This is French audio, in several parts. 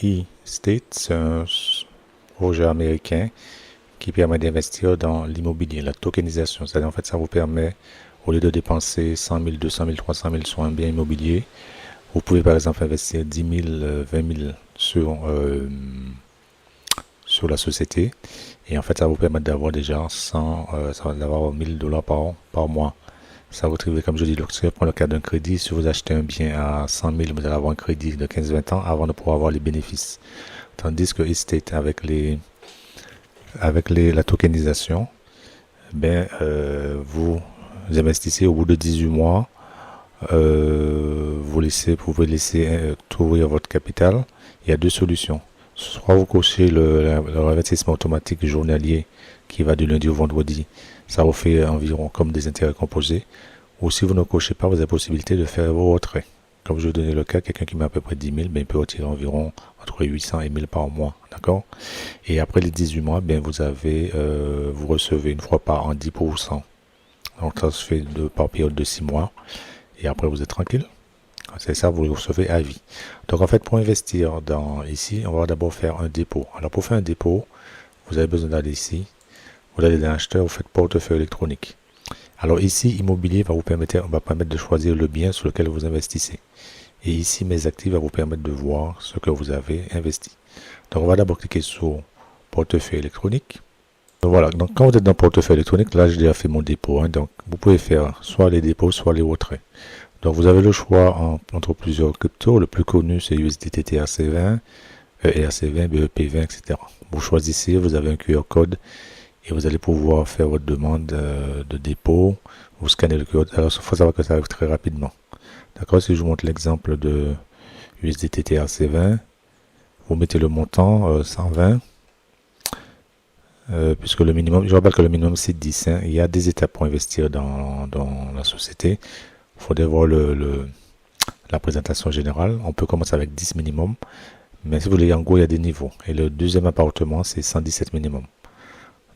E-State, c'est un projet américain qui permet d'investir dans l'immobilier, la tokenisation. C'est-à-dire, en fait, ça vous permet, au lieu de dépenser 100 000, 200 000, 300 000 sur un bien immobilier, vous pouvez par exemple investir 10 000, 20 000 sur la société. Et en fait, ça va vous permettre d'avoir déjà 100, ça va d'avoir 1000 $ par mois. Ça vous trouve, comme je dis, si je prends le cas d'un crédit, si vous achetez un bien à 100 000, vous allez avoir un crédit de 15-20 ans avant de pouvoir avoir les bénéfices. Tandis que Estate, la tokenisation, vous investissez au bout de 18 mois, vous pouvez laisser ouvrir votre capital. Il y a deux solutions. Soit vous cochez le investissement automatique journalier qui va du lundi au vendredi. Ça vous fait environ comme des intérêts composés. Ou si vous ne cochez pas, vous avez la possibilité de faire vos retraits. Comme je vais donner le cas, quelqu'un qui met à peu près 10 000, il peut retirer environ entre 800 et 1000 par mois. D'accord? Et après les 18 mois, vous recevez une fois par an 10%. Donc ça se fait par période de 6 mois. Et après, vous êtes tranquille. C'est ça, vous le recevez à vie. Donc en fait, pour investir ici, on va d'abord faire un dépôt. Alors pour faire un dépôt, vous avez besoin d'aller ici. Vous allez dans l'acheteur, vous faites portefeuille électronique. Alors ici, immobilier va permettre de choisir le bien sur lequel vous investissez. Et ici, mes actifs va vous permettre de voir ce que vous avez investi. Donc on va d'abord cliquer sur portefeuille électronique. Donc voilà, donc quand vous êtes dans portefeuille électronique, là j'ai déjà fait mon dépôt. Donc vous pouvez faire soit les dépôts, soit les retraits. Donc vous avez le choix entre plusieurs cryptos. Le plus connu c'est USDT TRC20, ERC20, BEP20, etc. Vous choisissez, vous avez un QR code et vous allez pouvoir faire votre demande de dépôt. Vous scannez le QR code. Alors il faut savoir que ça arrive très rapidement. D'accord, si je vous montre l'exemple de USDT TRC20, vous mettez le montant 120. Puisque le minimum, je rappelle que le minimum c'est 10. Hein. Il y a des étapes pour investir dans la société. Il faudrait voir la présentation générale. On peut commencer avec 10 minimum. Mais si vous voulez, en gros, il y a des niveaux. Et le deuxième appartement, c'est 117 minimum.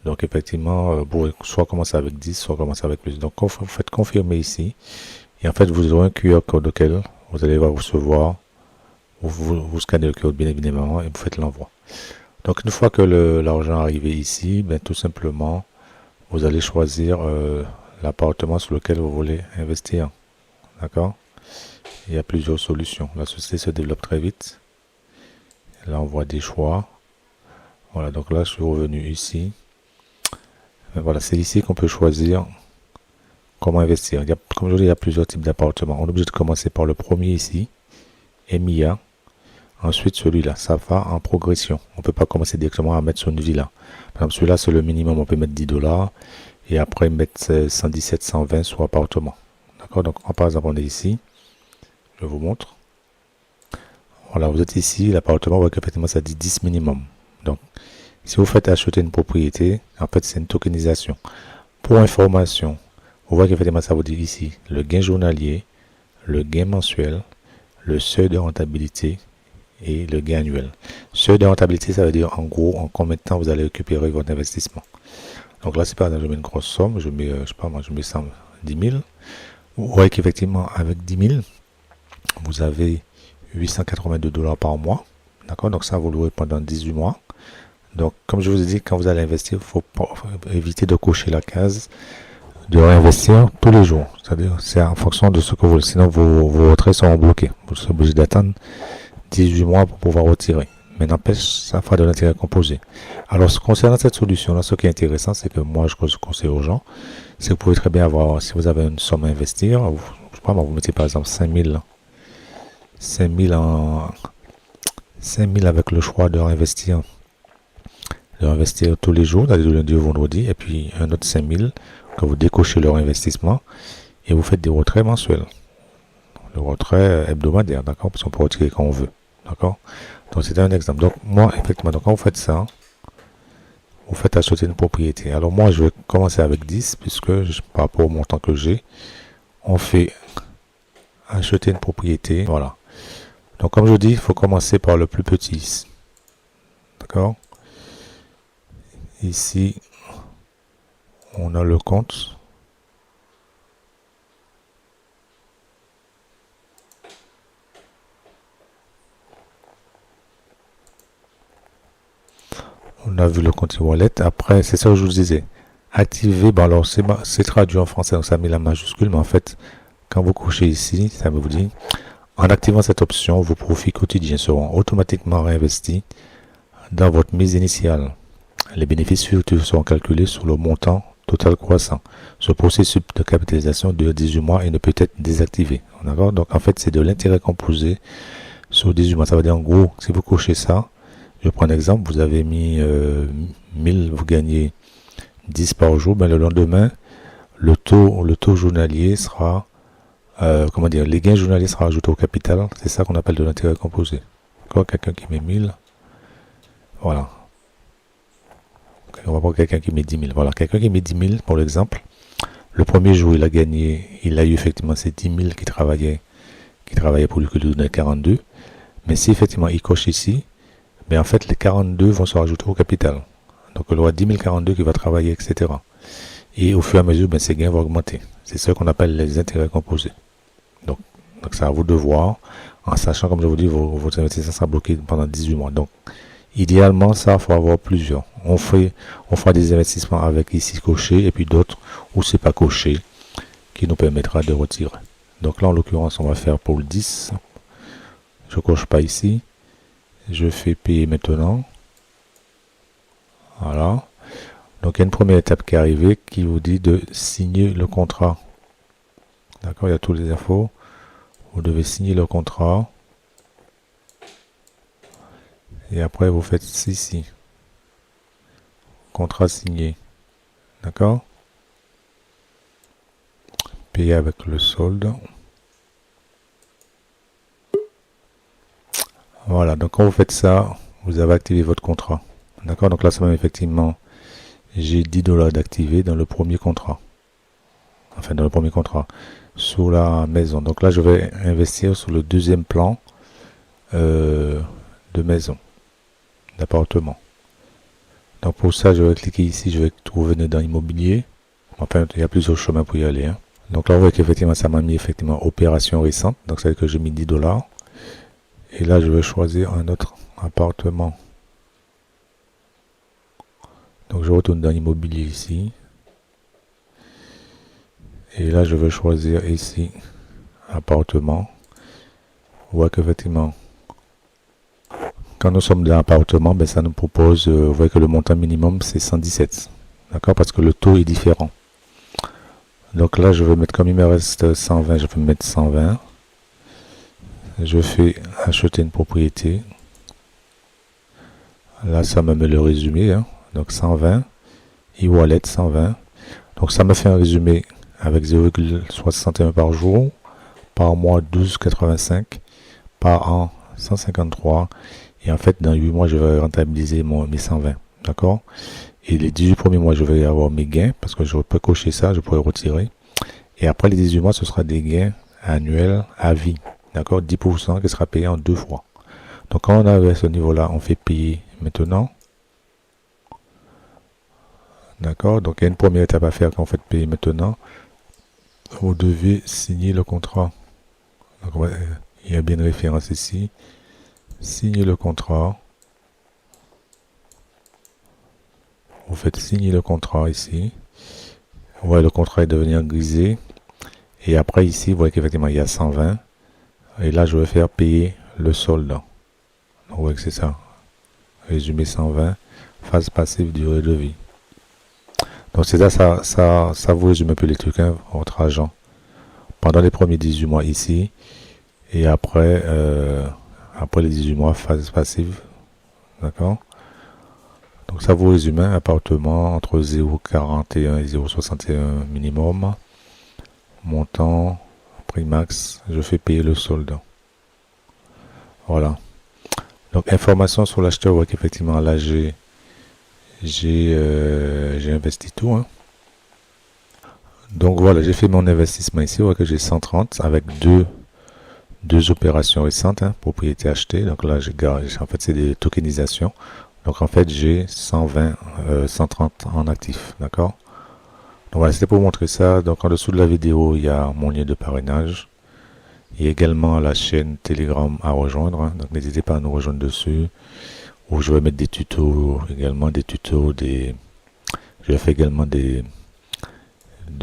Donc, effectivement, vous pouvez soit commencer avec 10, soit commencer avec plus. Donc, vous faites confirmer ici. Et en fait, vous aurez un QR code auquel vous allez recevoir. Vous scannez le code, bien évidemment, et vous faites l'envoi. Donc, une fois que l'argent est arrivé ici, tout simplement, vous allez choisir l'appartement sur lequel vous voulez investir. D'accord? Il y a plusieurs solutions. La société se développe très vite. Là, on voit des choix. Voilà, donc là, je suis revenu ici. Voilà, c'est ici qu'on peut choisir comment investir. Comme je dis, il y a plusieurs types d'appartements. On est obligé de commencer par le premier ici, EMIA. Ensuite, celui-là, ça va en progression. On ne peut pas commencer directement à mettre sur une villa. Par exemple, celui-là, c'est le minimum. On peut mettre 10 $ et après mettre 117, 120 sur appartement. D'accord? Donc, par exemple, on est ici. Je vous montre. Voilà, vous êtes ici, l'appartement, vous voyez qu'effectivement, ça dit 10 minimum. Donc, si vous faites acheter une propriété, en fait, c'est une tokenisation. Pour information, vous voyez qu'effectivement, ça vous dit ici le gain journalier, le gain mensuel, le seuil de rentabilité et le gain annuel. Seuil de rentabilité, ça veut dire en gros en combien de temps vous allez récupérer votre investissement. Donc là, c'est par exemple, je mets une grosse somme, je mets, je sais pas moi, je mets 10 000. Vous voyez qu'effectivement, avec 10 000, vous avez 882 $ par mois. D'accord? Donc ça, vous louez pendant 18 mois. Donc, comme je vous ai dit, quand vous allez investir, il faut éviter de cocher la case de réinvestir tous les jours. C'est-à-dire, c'est en fonction de ce que vous voulez. Sinon, vos retraits seront bloqués. Vous serez obligé d'attendre 18 mois pour pouvoir retirer. Mais n'empêche, ça fera de l'intérêt composé. Alors, concernant cette solution-là, ce qui est intéressant, c'est que moi, je conseille aux gens, c'est que vous pouvez très bien avoir, si vous avez une somme à investir, je sais pas, vous mettez par exemple 5 000 avec le choix de réinvestir tous les jours, d'aller du lundi au vendredi, et puis un autre 5 000 que vous décochez leur investissement et vous faites des retraits mensuels. Le retrait hebdomadaire, d'accord? Parce qu'on peut retirer quand on veut, d'accord? Donc c'est un exemple. Donc moi, effectivement, donc quand vous faites ça, vous faites acheter une propriété. Alors moi, je vais commencer avec 10, puisque par rapport au montant que j'ai, on fait acheter une propriété, voilà. Donc comme je dis, il faut commencer par le plus petit, d'accord? Ici, on a le compte. On a vu le compte e-wallet. Après, c'est ça que je vous disais. Activer, bon alors c'est traduit en français, donc ça a mis la majuscule, mais en fait, quand vous cochez ici, ça vous dit, en activant cette option, vos profits quotidiens seront automatiquement réinvestis dans votre mise initiale. Les bénéfices futurs seront calculés sur le montant total croissant. Ce processus de capitalisation dure 18 mois et ne peut être désactivé. D'accord? Donc en fait, c'est de l'intérêt composé sur 18 mois. Ça veut dire en gros, si vous cochez ça, je prends un exemple, vous avez mis 1000, vous gagnez 10 par jour, ben le lendemain, le taux journalier sera, comment dire, les gains journaliers seront ajoutés au capital. C'est ça qu'on appelle de l'intérêt composé. D'accord? Quelqu'un qui met 1000, voilà. On va prendre quelqu'un qui met 10 000. Voilà, quelqu'un qui met 10 000, pour l'exemple, le premier jour, il a gagné, il a eu effectivement ces 10 000 qui travaillaient pour lui que lui donner 42. Mais si effectivement il coche ici, mais en fait les 42 vont se rajouter au capital. Donc il aura 10 042 qui va travailler, etc. Et au fur et à mesure, ben, ces gains vont augmenter. C'est ce qu'on appelle les intérêts composés. Donc c'est à vous de voir, en sachant, comme je vous dis, votre investissement sera bloqué pendant 18 mois. Donc idéalement, ça, il faut avoir plusieurs. On fera des investissements avec ici coché et puis d'autres où c'est pas coché qui nous permettra de retirer. Donc là, en l'occurrence, on va faire pour le 10. Je coche pas ici. Je fais payer maintenant. Voilà. Donc, il y a une première étape qui est arrivée qui vous dit de signer le contrat. D'accord, il y a toutes les infos. Vous devez signer le contrat. Et après, vous faites ici. Contrat signé. D'accord? Payer avec le solde. Voilà, donc quand vous faites ça, vous avez activé votre contrat. D'accord? Donc là, ça m'a effectivement, j'ai 10 $ d'activer dans le premier contrat. Enfin, dans le premier contrat. Sur la maison. Donc là, je vais investir sur le deuxième plan de maison, d'appartement. Donc pour ça, je vais cliquer ici, je vais revenir dans immobilier. Enfin, il y a plusieurs chemins pour y aller. Hein. Donc là, on voit qu'effectivement, ça m'a mis effectivement opération récente. Donc ça veut dire que j'ai mis 10 $. Et là, je vais choisir un autre appartement. Donc je retourne dans l'immobilier ici. Et là, je vais choisir ici appartement. On voit qu'effectivement, quand nous sommes dans l'appartement, ben, ça nous propose, vous voyez que le montant minimum c'est 117. D'accord? Parce que le taux est différent. Donc là, je vais mettre, comme il me reste 120, je vais mettre 120. Je fais acheter une propriété. Là, ça me met le résumé. Hein. Donc 120. E-wallet 120. Donc ça me fait un résumé avec 0,61 par jour. Par mois 12,85. Par an 153. Et en fait, dans 8 mois, je vais rentabiliser mes 120. D'accord? Et les 18 premiers mois, je vais avoir mes gains. Parce que je peux cocher ça, je pourrais retirer. Et après les 18 mois, ce sera des gains annuels à vie. D'accord? 10% qui sera payé en 2 fois. Donc quand on arrive à ce niveau-là, on fait payer maintenant. D'accord? Donc il y a une première étape à faire quand on fait payer maintenant. Vous devez signer le contrat. Donc, il y a bien une référence ici. Signer le contrat. Vous faites signer le contrat ici. Vous voyez le contrat est devenir grisé. Et après ici, vous voyez qu'effectivement il y a 120. Et là je vais faire payer le solde. Donc vous voyez que c'est ça. Résumé 120. Phase passive, durée de vie. Donc c'est ça vous résume un peu les trucs, hein, votre argent. Pendant les premiers 18 mois ici. Et après, après les 18 mois, phase passive. D'accord? Donc ça vous résume un appartement entre 0,41 et 0,61 minimum. Montant, prix max, je fais payer le solde. Voilà. Donc information sur l'acheteur, vous voyez qu'effectivement là j'ai investi tout. Hein. Donc voilà, j'ai fait mon investissement ici, vous voyez que j'ai 130 avec deux opérations récentes, hein, propriété achetée. Donc là, en fait, c'est des tokenisations. Donc en fait, j'ai 120, 130 en actif, d'accord? Donc voilà, c'était pour montrer ça. Donc en dessous de la vidéo, il y a mon lien de parrainage. Il y a également la chaîne Telegram à rejoindre. Hein. Donc n'hésitez pas à nous rejoindre dessus. où je vais mettre des tutos également, je vais faire également des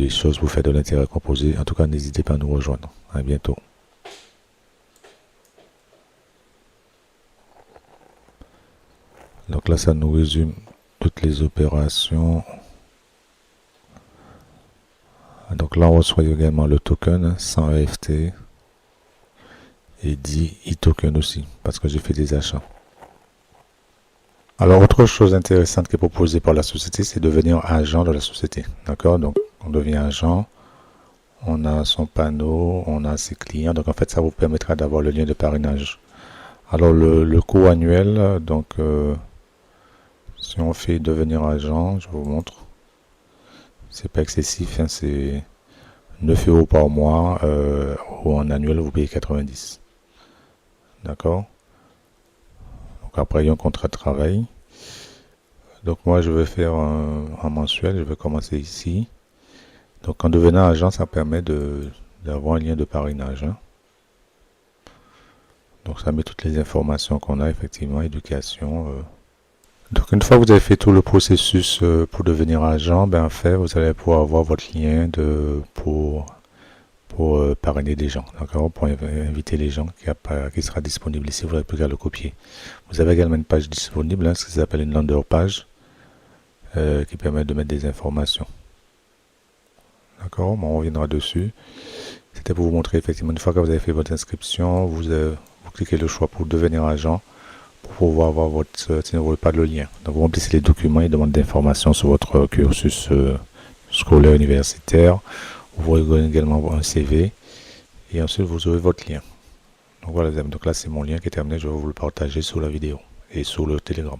choses pour faire de l'intérêt composé. En tout cas, n'hésitez pas à nous rejoindre. À bientôt. Donc là, ça nous résume toutes les opérations. Donc là, on reçoit également le token 100 EFT et 10 e-token aussi, parce que j'ai fait des achats. Alors, autre chose intéressante qui est proposée par la société, c'est de devenir agent de la société. D'accord? Donc, on devient agent, on a son panneau, on a ses clients. Donc, en fait, ça vous permettra d'avoir le lien de parrainage. Alors, le coût annuel, donc, si on fait devenir agent, je vous montre. C'est pas excessif, hein, c'est 9 € par mois, ou en annuel, vous payez 90. D'accord? Donc après, il y a un contrat de travail. Donc moi, je vais faire un mensuel, je vais commencer ici. Donc en devenant agent, ça permet d'avoir un lien de parrainage. Hein. Donc ça met toutes les informations qu'on a, effectivement, éducation. Donc une fois que vous avez fait tout le processus pour devenir agent, ben en fait, vous allez pouvoir avoir votre lien pour parrainer des gens, d'accord, pour inviter les gens qui sera disponible ici, vous n'avez plus qu'à le copier. Vous avez également une page disponible, hein, ce qui s'appelle une landing page, qui permet de mettre des informations. D'accord, bon, on reviendra dessus. C'était pour vous montrer effectivement, une fois que vous avez fait votre inscription, vous cliquez le choix pour devenir agent, pour pouvoir avoir votre, si vous n'avez pas le lien. Donc vous remplissez les documents, ils demandent des informations sur votre cursus scolaire universitaire. Vous aurez également un CV et ensuite vous aurez votre lien. Donc voilà, donc là c'est mon lien qui est terminé, je vais vous le partager sur la vidéo et sur le Telegram.